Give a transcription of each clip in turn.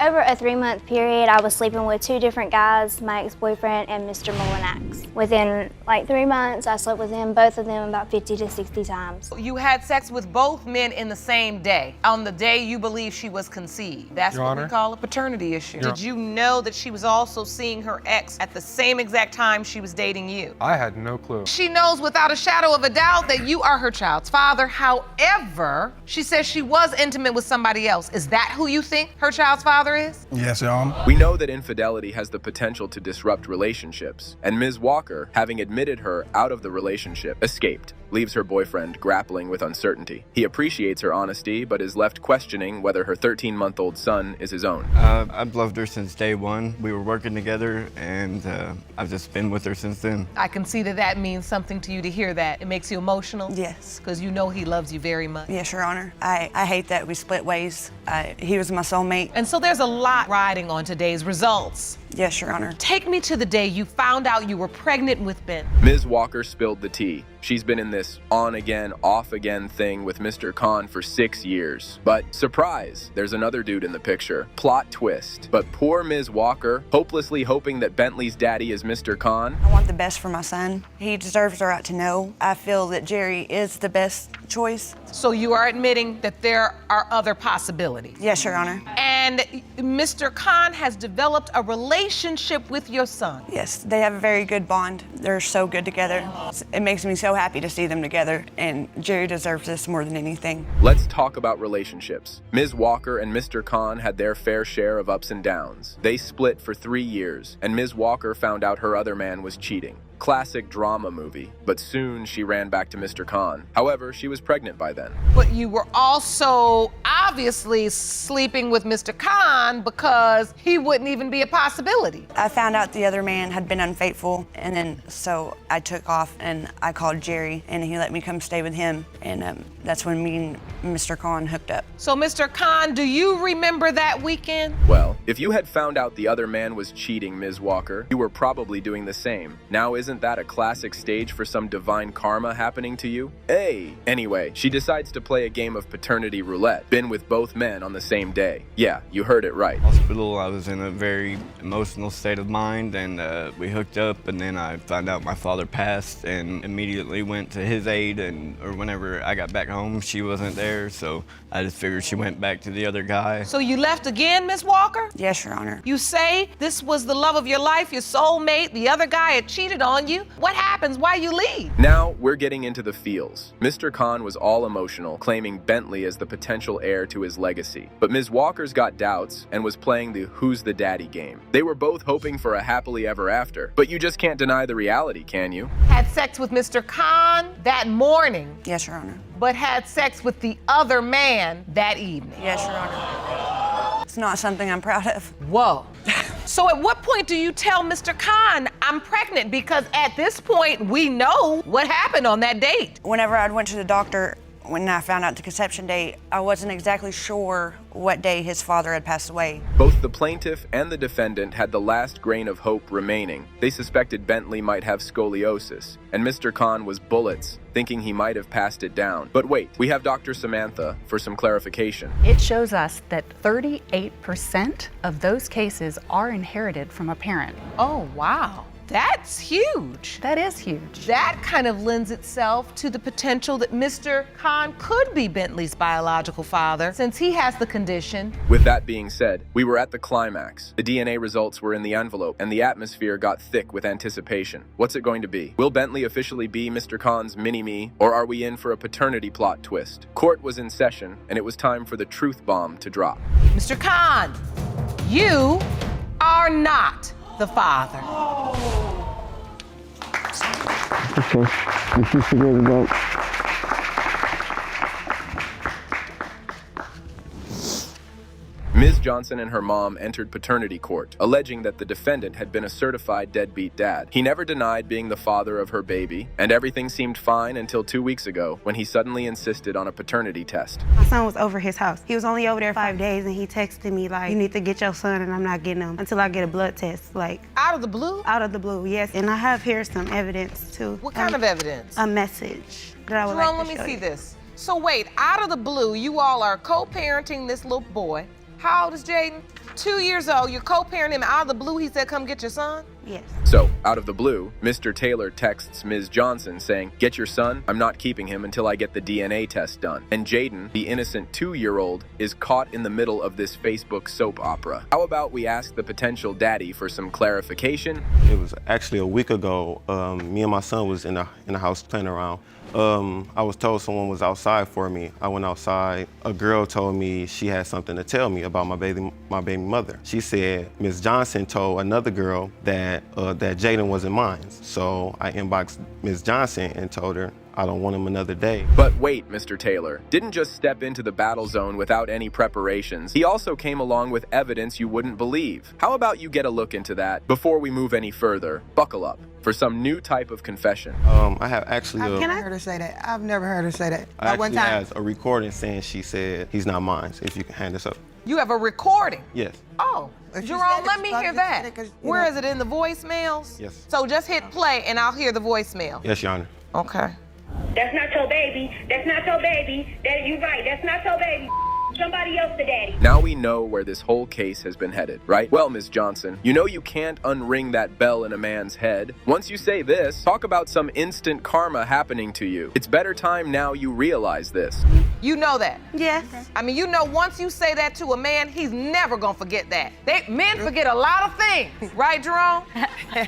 Over a 3-month period, I was sleeping with 2 different guys, my ex-boyfriend and Mr. Molinax. Within like 3 months, I slept with him, both of them about 50 to 60 times. You had sex with both men in the same day, on the day you believe she was conceived. That's Your what Honor? we call a paternity issue. Your- Did you know that she was also seeing her ex at the same exact time she was dating you? I had no clue. She knows without a shadow of a doubt that you are her child's father. However, she says she was intimate with somebody else. Is that who you think her child's father is? Yes, Your Honor. We know that infidelity has the potential to disrupt relationships, and Ms. Walker, having admitted her out of the relationship, escaped, leaves her boyfriend grappling with uncertainty. He appreciates her honesty, but is left questioning whether her 13-month-old son is his own. I've loved her since day one. We were working together, and I've just been with her since then. I can see that that means something to you to hear that. It makes you emotional? Yes. Because you know he loves you very much. Yes, Your Honor. I hate that we split ways. He was my soulmate. And so there's a lot riding on today's results. Yes, Your Honor. Take me to the day you found out you were pregnant with Ben. Ms. Walker spilled the tea. She's been in this on-again, off-again thing with Mr. Khan for 6 years. But surprise, there's another dude in the picture. Plot twist. But poor Ms. Walker, hopelessly hoping that Bentley's daddy is Mr. Khan. I want the best for my son. He deserves the right to know. I feel that Jerry is the best choice. So you are admitting that there are other possibilities. Yes, Your Honor. And Mr. Khan has developed a relationship with your son. Yes, they have a very good bond. They're so good together. It makes me so happy to see them together, and Jerry deserves this more than anything. Let's talk about relationships. Ms. Walker and Mr. Khan had their fair share of ups and downs. They split for 3 years, and Ms. Walker found out her other man was cheating. Classic drama movie, but soon she ran back to Mr. Khan. However, she was pregnant by then. But you were also obviously sleeping with Mr. Khan because he wouldn't even be a possibility. I found out the other man had been unfaithful, and then so I took off and I called Jerry, and he let me come stay with him, and that's when me and Mr. Khan hooked up. So, Mr. Khan, do you remember that weekend? Well, if you had found out the other man was cheating, Ms. Walker, you were probably doing the same. Now isn't that a classic stage for some divine karma happening to you? Hey! Anyway, she decides to play a game of paternity roulette. Been with both men on the same day. Yeah, you heard it right. Hospital, I was in a very emotional state of mind, and we hooked up, and then I found out my father passed and immediately went to his aid, or whenever I got back home, she wasn't there, so I just figured she went back to the other guy. So you left again, Miss Walker? Yes, Your Honor. You say this was the love of your life, your soulmate, the other guy had cheated on you. What happens? Why you leave? Now, we're getting into the feels. Mr. Khan was all emotional, claiming Bentley as the potential heir to his legacy. But Ms. Walker's got doubts and was playing the who's the daddy game. They were both hoping for a happily ever after, but you just can't deny the reality, can you? Had sex with Mr. Khan that morning, Yes, Your Honor. but had sex with the other man that evening. Yes, Your Honor. It's not something I'm proud of. Whoa. So at what point do you tell Mr. Khan, I'm pregnant? Because at this point, we know what happened on that date. Whenever I went to the doctor, when I found out the conception date, I wasn't exactly sure what day his father had passed away. Both the plaintiff and the defendant had the last grain of hope remaining. They suspected Bentley might have scoliosis, and Mr. Khan was bullets, thinking he might have passed it down. But wait, we have Dr. Samantha for some clarification. It shows us that 38% of those cases are inherited from a parent. Oh, wow. That's huge. That is huge. That kind of lends itself to the potential that Mr. Khan could be Bentley's biological father, since he has the condition. With that being said, we were at the climax. The DNA results were in the envelope, and the atmosphere got thick with anticipation. What's it going to be? Will Bentley officially be Mr. Khan's mini-me, or are we in for a paternity plot twist? Court was in session, and it was time for the truth bomb to drop. Mr. Khan, you are not the father. Okay, if you forget about Ms. Johnson and her mom entered paternity court, alleging that the defendant had been a certified deadbeat dad. He never denied being the father of her baby, and everything seemed fine until 2 weeks ago, when he suddenly insisted on a paternity test. My son was over his house. He was only over there 5 days, and he texted me like, you need to get your son, and I'm not getting him until I get a blood test. Like, Out of the blue? out of the blue, yes. And I have here some evidence too. What kind of evidence? A message that I would Jerome, like let to me see you. this. So wait, out of the blue, you all are co-parenting this little boy. How old is Jaden? 2 years old. You're co-parenting him. Out of the blue, he said, come get your son? Yes. So, out of the blue, Mr. Taylor texts Ms. Johnson saying, "Get your son, I'm not keeping him until I get the DNA test done." And Jaden, the innocent 2-year-old, is caught in the middle of this Facebook soap opera. How about we ask the potential daddy for some clarification? It was actually a week ago. Me and my son was in the house playing around. I was told someone was outside for me. I went outside. A girl told me she had something to tell me about my baby mother. She said Ms. Johnson told another girl that Jaden wasn't mine. So I inboxed Ms. Johnson and told her I don't want him another day. But wait, Mr. Taylor didn't just step into the battle zone without any preparations. He also came along with evidence you wouldn't believe. How about you get a look into that before we move any further? Buckle up for some new type of confession. I have actually Can I heard her say that? I've never heard her say that. I Not one actually time. has a recording saying she said he's not mine. If you can hand this up. You have a recording? Yes. Oh, If you Jerome, said it, let me you hear probably that. said it 'cause, you Where know. is it, in the voicemails? Yes. So just hit play and I'll hear the voicemail. Yes, Your Honor. Okay. That's not your baby. That's not your baby. That you right. That's not your baby. Somebody else the daddy. Now we know where this whole case has been headed, right? Well, Ms. Johnson, you know you can't unring that bell in a man's head. Once you say this, talk about some instant karma happening to you. It's better time now you realize this. You know that? Yes. I mean, you know, once you say that to a man, he's never gonna forget that. Men forget a lot of things, right, Jerome?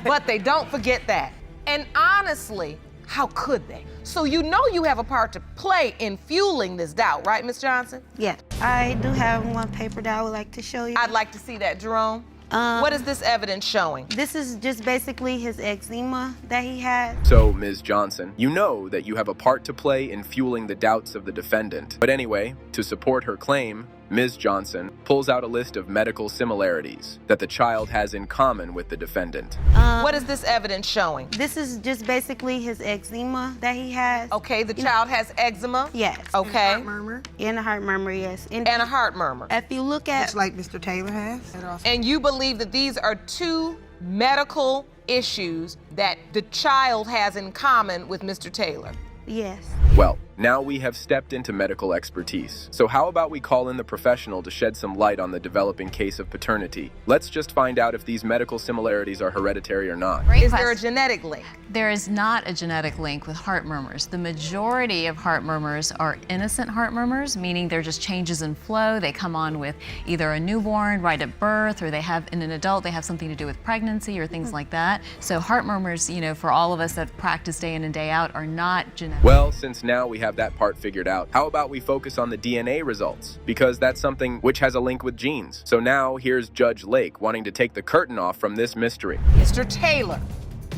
But they don't forget that. And honestly, how could they? So you know you have a part to play in fueling this doubt, right, Ms. Johnson? Yes. I do have one paper that I would like to show you. I'd like to see that, Jerome. What is this evidence showing? This is just basically his eczema that he had. So, Ms. Johnson, you know that you have a part to play in fueling the doubts of the defendant. But anyway, to support her claim, Ms. Johnson pulls out a list of medical similarities that the child has in common with the defendant. What is this evidence showing? This is just basically his eczema that he has. Okay, the child has eczema? Yes. Okay. Heart murmur. And a heart murmur, yes. And a heart murmur. If you look at... Just like Mr. Taylor has. And you believe that these are two medical issues that the child has in common with Mr. Taylor? Yes. Well, now we have stepped into medical expertise. So how about we call in the professional to shed some light on the developing case of paternity? Let's just find out if these medical similarities are hereditary or not. Is there a genetic link? There is not a genetic link with heart murmurs. The majority of heart murmurs are innocent heart murmurs, meaning they're just changes in flow. They come on with either a newborn right at birth, or they have, in an adult, they have something to do with pregnancy or things like that. So heart murmurs, you know, for all of us that practice day in and day out, are not genetic. Well, since now we have that part figured out, how about we focus on the DNA results? Because that's something which has a link with genes. So now here's Judge Lake wanting to take the curtain off from this mystery. Mr. Taylor,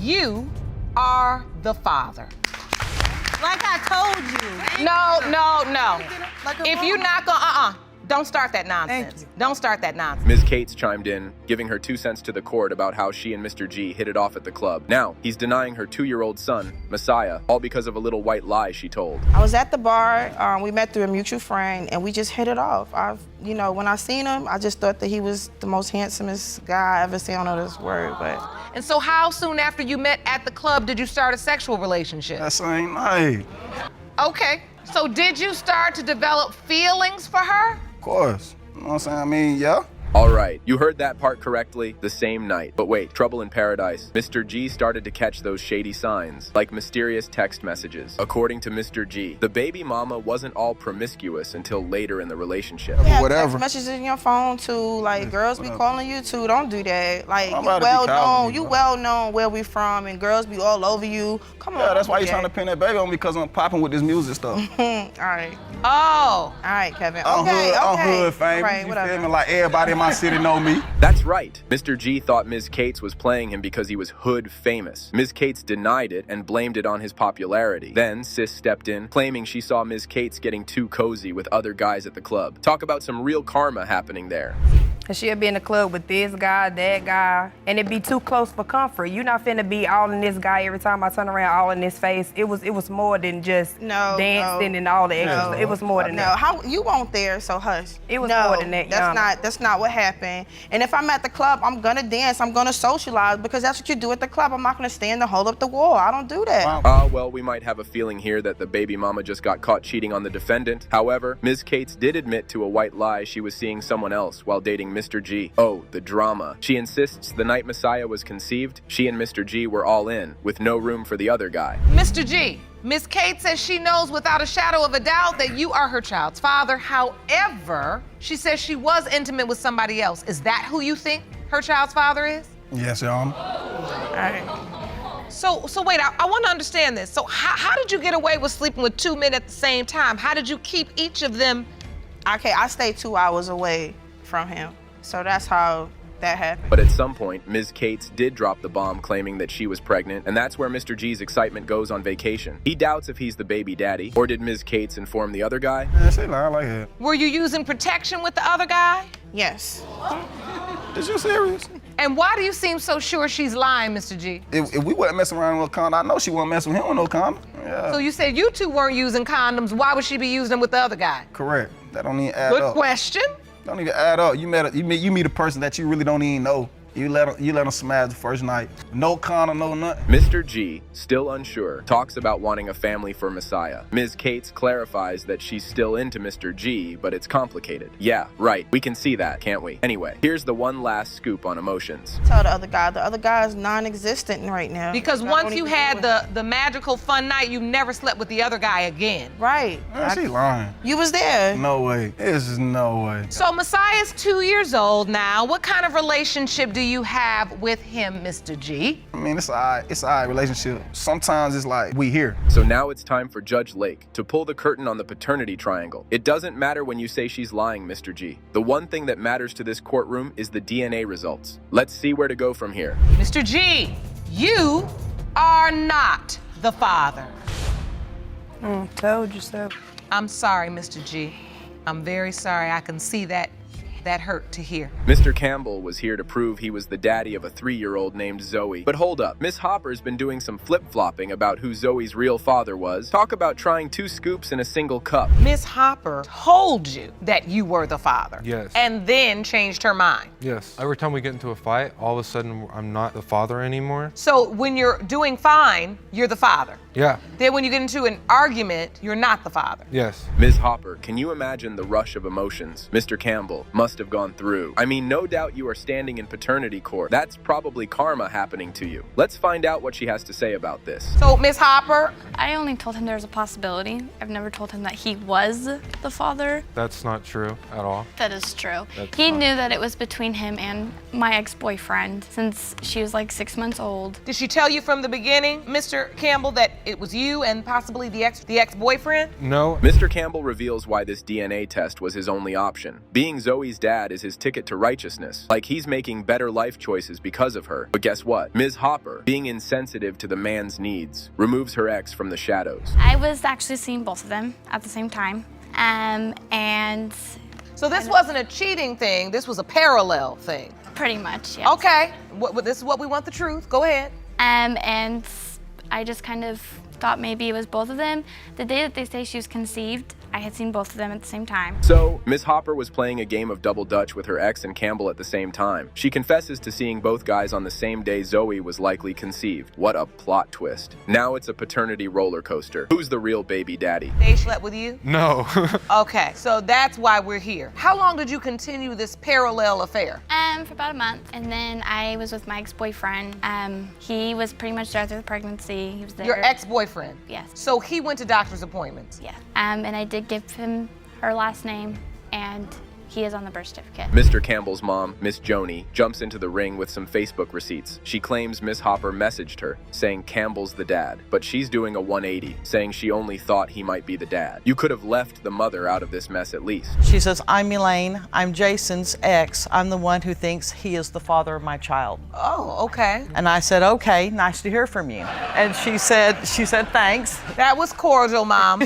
you are the father. Like I told you. No. Like a If you're mama. not gonna, don't start that nonsense. Thank you. Don't start that nonsense. Ms. Cates chimed in, giving her 2 cents to the court about how she and Mr. G hit it off at the club. Now, he's denying her 2-year-old son, Messiah, all because of a little white lie she told. I was at the bar. We met through a mutual friend, and we just hit it off. When I seen him, I just thought that he was the most handsomest guy I ever seen on this word. But And so how soon after you met at the club did you start a sexual relationship? That same night. Okay, so did you start to develop feelings for her? Of course. You know what I'm saying? I mean, yeah. All right, you heard that part correctly, the same night. But wait, trouble in paradise. Mr. G started to catch those shady signs, like mysterious text messages. According to Mr. G, the baby mama wasn't all promiscuous until later in the relationship. you have Whatever. text messages in your phone too. Like girls be calling you too. Don't do that. Like I'm you about to be well calling known. you, You bro. well known where we from, and girls be all over you. Come on. Yeah, that's don't why do you trying to that. pin that baby on me, because I'm popping with this music stuff. All right. Oh, All right, Kevin. I'm Okay. hood famous. All right, You whatever. feel me? Like everybody in my city know me. That's right. Mr. G thought Ms. Cates was playing him because he was hood famous. Ms. Cates denied it and blamed it on his popularity. Then Sis stepped in, claiming she saw Ms. Cates getting too cozy with other guys at the club. Talk about some real karma happening there. Cause she'll be in the club with this guy, that guy, and it'd be too close for comfort. You're not finna be all in this guy every time I turn around, all in his face. It was more than just dancing and all the extra. It was more than that. How you weren't there, so hush. It was more than that. That's not what happened. And if I'm at the club, I'm gonna dance, I'm gonna socialize, because that's what you do at the club. I'm not gonna stand and hold up the wall. I don't do that. Well, we might have a feeling here that the baby mama just got caught cheating on the defendant. However, Ms. Cates did admit to a white lie she was seeing someone else while dating Mr. G. Oh, the drama. She insists the night Messiah was conceived, she and Mr. G were all in, with no room for the other guy. Mr. G, Ms. Kate says she knows without a shadow of a doubt that you are her child's father. However, she says she was intimate with somebody else. Is that who you think her child's father is? Yes, Your Honor. All right. So wait, I want to understand this. So how did you get away with sleeping with 2 men at the same time? How did you keep each of them? Okay, I stayed 2 hours away from him. So that's how that happened. But at some point, Ms. Cates did drop the bomb claiming that she was pregnant, and that's where Mr. G's excitement goes on vacation. He doubts if he's the baby daddy, or did Ms. Cates inform the other guy? Yeah, she lied like that. Were you using protection with the other guy? Yes. Is you serious? And why do you seem so sure she's lying, Mr. G? If we wasn't messing around with a condom, I know she wasn't messing with him with no condom. Yeah. So you said you two weren't using condoms. Why would she be using them with the other guy? Correct. That don't even add Good up. question. Don't even add up. You meet a person that you really don't even know. You let them smash the first night. No condom, no nothing. Mr. G, still unsure, talks about wanting a family for Messiah. Ms. Cates clarifies that she's still into Mr. G, but it's complicated. Yeah, right. We can see that, can't we? Anyway, here's the one last scoop on emotions. Tell the other guy is non-existent right now. Because once you had the magical fun night, you never slept with the other guy again. Right. Man, she lying. You was there. No way. This is no way. So Messiah's 2 years old now. What kind of relationship do you have with him, Mr. G? I mean, it's an alright relationship. Sometimes it's like, we here. So now it's time for Judge Lake to pull the curtain on the paternity triangle. It doesn't matter when you say she's lying, Mr. G. The one thing that matters to this courtroom is the DNA results. Let's see where to go from here. Mr. G, you are not the father. Told you so. I'm sorry, Mr. G. I'm very sorry. I can see that hurt to hear. Mr. Campbell was here to prove he was the daddy of a 3-year-old named Zoe. But hold up, Miss Hopper's been doing some flip-flopping about who Zoe's real father was. Talk about trying 2 scoops in a single cup. Miss Hopper told you that you were the father. Yes. And then changed her mind. Yes. Every time we get into a fight, all of a sudden I'm not the father anymore. So when you're doing fine, you're the father. Yeah. Then when you get into an argument, you're not the father. Yes. Ms. Hopper, can you imagine the rush of emotions Mr. Campbell must have gone through? I mean, no doubt you are standing in paternity court. That's probably karma happening to you. Let's find out what she has to say about this. So, Ms. Hopper? I only told him there was a possibility. I've never told him that he was the father. That's not true at all. That is true. He knew that it was between him and my ex-boyfriend since she was like 6 months old. Did she tell you from the beginning, Mr. Campbell, that it was you and possibly the ex-boyfriend? No. Mr. Campbell reveals why this DNA test was his only option. Being Zoe's dad is his ticket to righteousness. Like he's making better life choices because of her. But guess what? Ms. Hopper, being insensitive to the man's needs, removes her ex from the shadows. I was actually seeing both of them at the same time. And so this wasn't a cheating thing, this was a parallel thing. Pretty much, yes. Okay, this is what we want, the truth. Go ahead. And I just kind of thought maybe it was both of them. The day that they say she was conceived, I had seen both of them at the same time. So, Ms. Hopper was playing a game of double dutch with her ex and Campbell at the same time. She confesses to seeing both guys on the same day Zoe was likely conceived. What a plot twist. Now it's a paternity roller coaster. Who's the real baby daddy? They slept with you? No. Okay, so that's why we're here. How long did you continue this parallel affair? For about a month, and then I was with my ex-boyfriend. He was pretty much there through the pregnancy. He was there. Your ex-boyfriend? Yes. So he went to doctor's appointments? Yeah. And I did give him her last name, and he is on the birth certificate. Mr. Campbell's mom, Miss Joni, jumps into the ring with some Facebook receipts. She claims Miss Hopper messaged her, saying Campbell's the dad, but she's doing a 180, saying she only thought he might be the dad. You could have left the mother out of this mess at least. She says, I'm Elaine, I'm Jason's ex. I'm the one who thinks he is the father of my child. Oh, okay. And I said, okay, nice to hear from you. And she said thanks. That was cordial, Mom.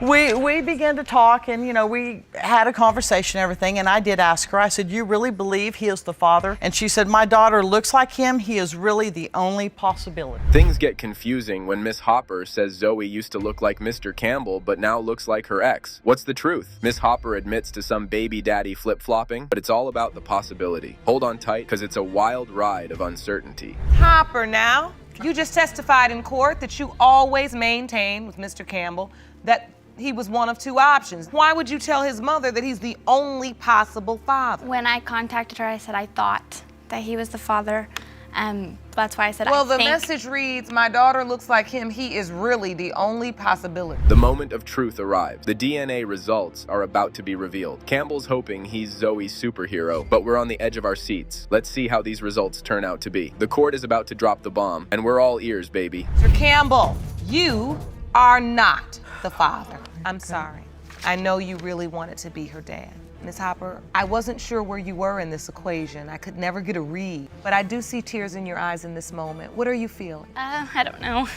We began to talk, and we had a conversation and everything, and I did ask her, I said, you really believe he is the father? And she said, my daughter looks like him. He is really the only possibility. Things get confusing when Miss Hopper says Zoe used to look like Mr. Campbell but now looks like her ex. What's the truth? Miss Hopper admits to some baby daddy flip-flopping, but it's all about the possibility. Hold on tight, because it's a wild ride of uncertainty. Hopper now, you just testified in court that you always maintained with Mr. Campbell that he was one of two options. Why would you tell his mother that he's the only possible father? When I contacted her, I said I thought that he was the father. That's why I said well, I think. the message reads, my daughter looks like him. He is really the only possibility. The moment of truth arrives. The DNA results are about to be revealed. Campbell's hoping he's Zoe's superhero, but we're on the edge of our seats. Let's see how these results turn out to be. The court is about to drop the bomb, and we're all ears, baby. Mr. Campbell, you are not the father. I'm sorry. I know you really wanted to be her dad. Ms. Hopper, I wasn't sure where you were in this equation. I could never get a read, but I do see tears in your eyes in this moment. What are you feeling? I don't know.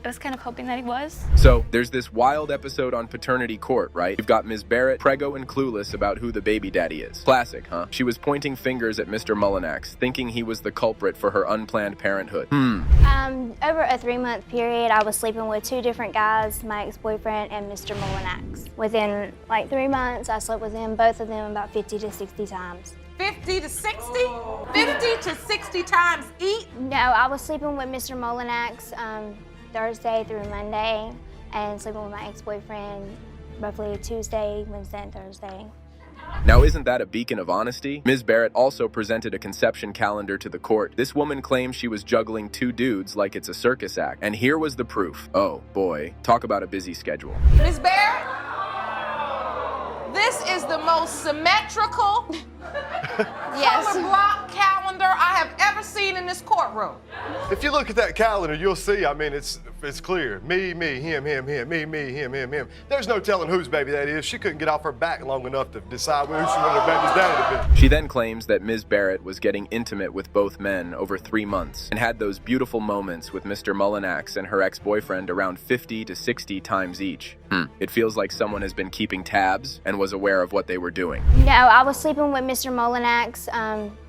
I was kind of hoping that he was. So, there's this wild episode on Paternity Court, right? You've got Ms. Barrett, prego and clueless about who the baby daddy is. Classic, huh? She was pointing fingers at Mr. Mullinax, thinking he was the culprit for her unplanned parenthood. Over a 3-month period, I was sleeping with 2 different guys, my ex-boyfriend and Mr. Mullinax. Within like 3 months, I slept with them, both of them about 50 to 60 times. 50 to 60? 50 to 60 times each? No, I was sleeping with Mr. Mullinax Thursday through Monday, and sleeping with my ex-boyfriend roughly Tuesday, Wednesday, and Thursday. Now, isn't that a beacon of honesty? Ms. Barrett also presented a conception calendar to the court. This woman claims she was juggling 2 dudes like it's a circus act. And here was the proof. Oh, boy. Talk about a busy schedule. Ms. Barrett, this is the most symmetrical color block calendar I have ever seen in this courtroom. If you look at that calendar, you'll see, I mean, it's clear. Me, him, me, him. There's no telling whose baby that is. She couldn't get off her back long enough to decide who she wanted her baby's daddy to be. She then claims that Ms. Barrett was getting intimate with both men over 3 months and had those beautiful moments with Mr. Mullinax and her ex-boyfriend around 50 to 60 times each. It feels like someone has been keeping tabs and was aware of what they were doing. No, I was sleeping with Mr. Mullinax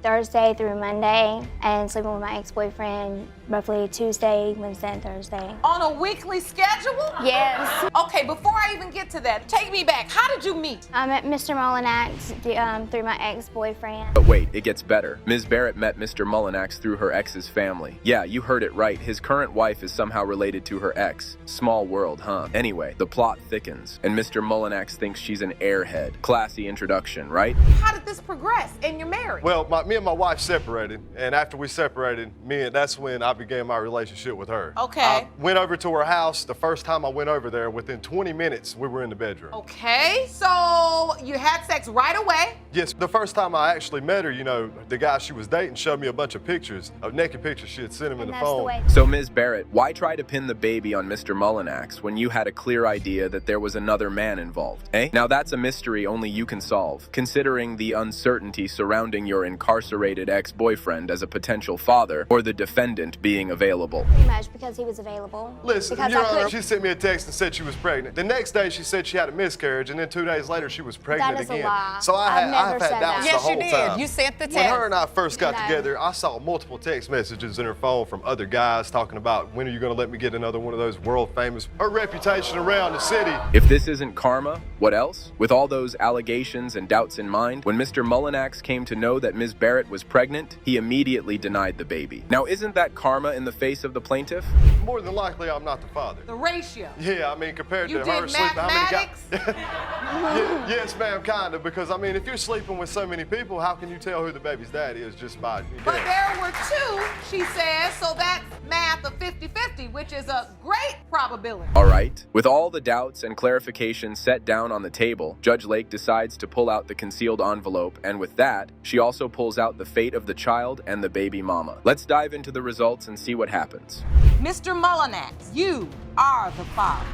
Thursday through Monday, and sleeping with my ex-boyfriend roughly Tuesday, Wednesday, and Thursday. On a weekly schedule? Yes. Okay, before I even get to that, take me back. How did you meet? I met Mr. Mullinax through my ex-boyfriend. But wait, it gets better. Ms. Barrett met Mr. Mullinax through her ex's family. Yeah, you heard it right. His current wife is somehow related to her ex. Small world, huh? Anyway, the plot thickens, and Mr. Mullinax thinks she's an airhead. Classy introduction, right? How did this progress and you're married? Well, me and my wife separated, and after we separated, that's when I began my relationship with her. Okay. I went over to her house. The first time I went over there, within 20 minutes, we were in the bedroom. Okay, so you had sex right away? Yes, the first time I actually met her, the guy she was dating showed me a bunch of pictures, of naked pictures she had sent him in the phone. So, Ms. Barrett, why try to pin the baby on Mr. Mullinax when you had a clear idea that there was another man involved, eh? Now that's a mystery only you can solve, considering the uncertainty surrounding your incarcerated ex-boyfriend as a potential father or the defendant being available. Pretty much because he was available. Listen, Your Honor, she sent me a text and said she was pregnant. The next day she said she had a miscarriage, and then 2 days later she was pregnant That is again. a lie. So I've had doubts the whole time. Yes, you did. You sent the text. When her and I first got together, I saw multiple text messages in her phone from other guys talking about, when are you going to let me get another one of those world famous, her reputation around the city. If this isn't karma, what else? With all those allegations and doubts in mind, when Mr. Mullinax came to know that Ms. Barrett was pregnant, he immediately denied the baby. Now, isn't that karma in the face of the plaintiff? More than likely, I'm not the father. The ratio. Yeah, I mean, compared You to did her sleeping, how many mathematics? guys? Yes, ma'am, kind of, because, I mean, if you're sleeping with so many people, how can you tell who the baby's dad is just by But there were 2, she says, so that's math of 50-50, which is a great probability. All right. With all the doubts and clarifications set down on the table, Judge Lake decides to pull out the concealed envelope, and with that, she also pulls out the fate of the child and the baby mama. Let's dive into the results and see what happens. Mr. Mullinax, you are the father.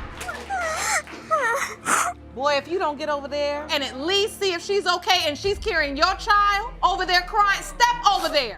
Boy, if you don't get over there and at least see if she's okay and she's carrying your child over there crying, step over there.